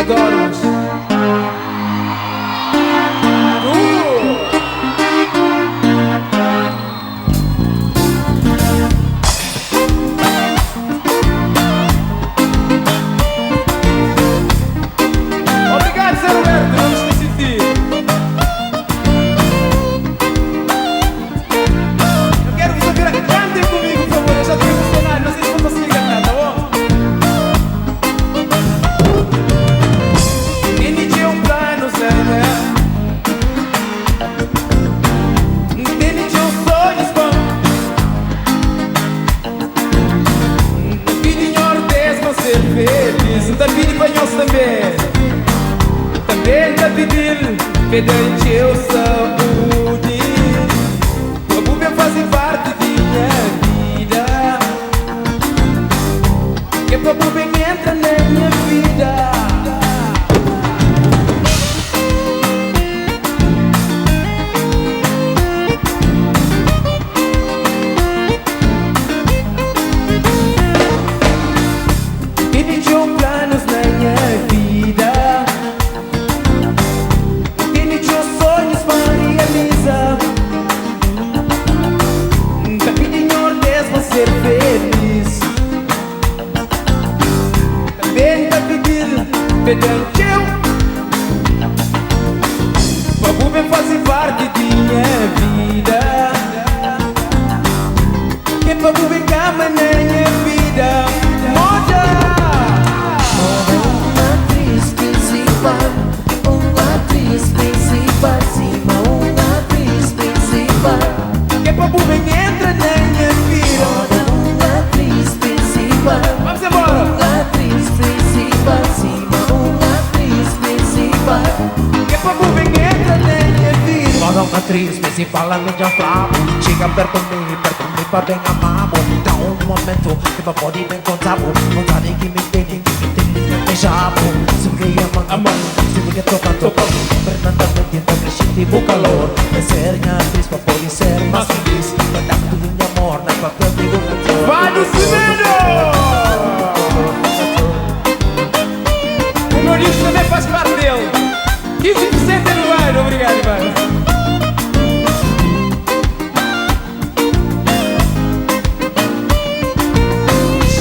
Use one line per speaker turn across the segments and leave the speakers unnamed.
Adoro-os. Obrigado, Zé Roberto, não me esqueci de ti. Eu quero vos ouvir. Cantem comigo, por favor. Eu já estou emocionado, não sei se vou conseguir cantar, tá bom? Ninguém tinha um plano, Zé, né? Ninguém tinha um sonho, bom. Filho em ordens, vão ser feliz. Não tá pedindo banhos também. Também tá pedindo pedante eu saúde. A búbia faz parte de minha vida. Que pra búbia entra na minha vida. Tinha planos na minha vida. Tinha sonhos para realizar. Também em ordens vou ser feliz. Também tá pedindo pedante eu. A búbia faz parte de minha vida. Que pra búbia cama na minha vida. Moja!
Uma atriz principal, sim, uma atriz principal.
Que pra búbia entra na minha vida.
Uma atriz principal,
Vamos embora!
uma atriz principal, sim, uma atriz principal.
Que pra búbia entra na minha vida.
Toda uma atriz principal, a minha flama. Chega perto de mim para bem amar. Dá um momento que vai poder me encontrar. Vontade que me tem, me deixa. Se me ama, se me tocando. Fernanda me tenta crescer o calor. É ser minha atriz para poder ser mais feliz. Vai dar tudo em amor, na papel de um cantor.
Vai do Cimeno! O meu disco também faz parte dele. 15% é no ar, obrigado, Ivan.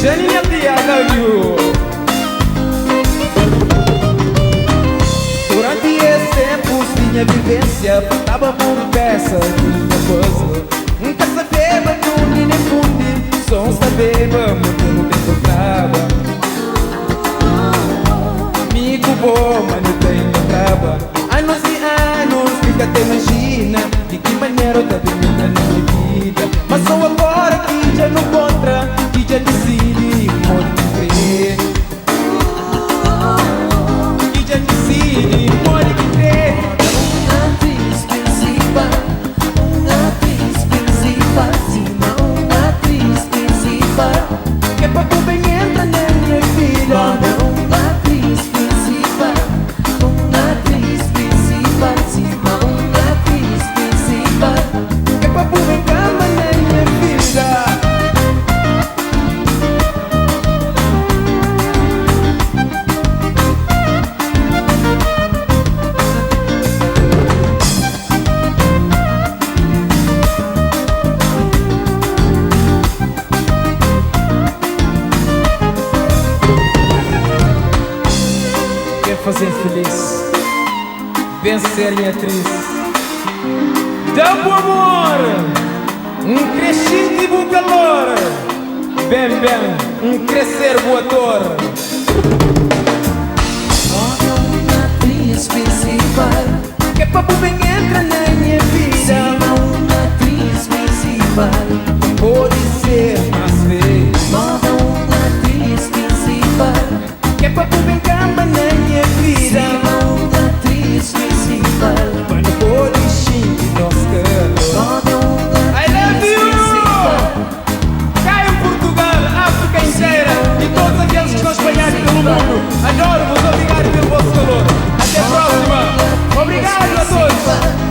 Janinha Tia, I love you. Durante esse tempo, minha vivência faltava por peça de uma puzzle. Nunca sabia, mas não nem fundi. Só sabia, mas não tem tocava. Amigo bom, mas não tem tocava. Anos e anos, fica até imagina de que maneira eu tava vivendo na minha vida. Mas só agora que já não contra, que já decidi morrer de crer. Que já decidi morrer de crer.
Uma atriz principal, sim, uma atriz principal.
Que pra tu bem entra na minha vida.
Uma atriz principal, sim, uma atriz principal.
Que pra tu bem cama na minha vida. Quer fazer feliz, vencer minha atriz. Dá-me o amor, crescente e bom calor. Bem, crescer o ator.
Uma atriz principal,
Que papo bem entra na minha vida.
uma atriz principal.
Pode ser mais feliz.
Uma atriz principal,
Que papo bem cama na minha vida.
uma atriz principal.
Quando pode xingue nosso calor. I love you! Cá em Portugal, África inteira e todos aqueles que estão espalhados pelo mundo. Adoro-vos, obrigado pelo vosso calor. Até a próxima. Obrigado a todos.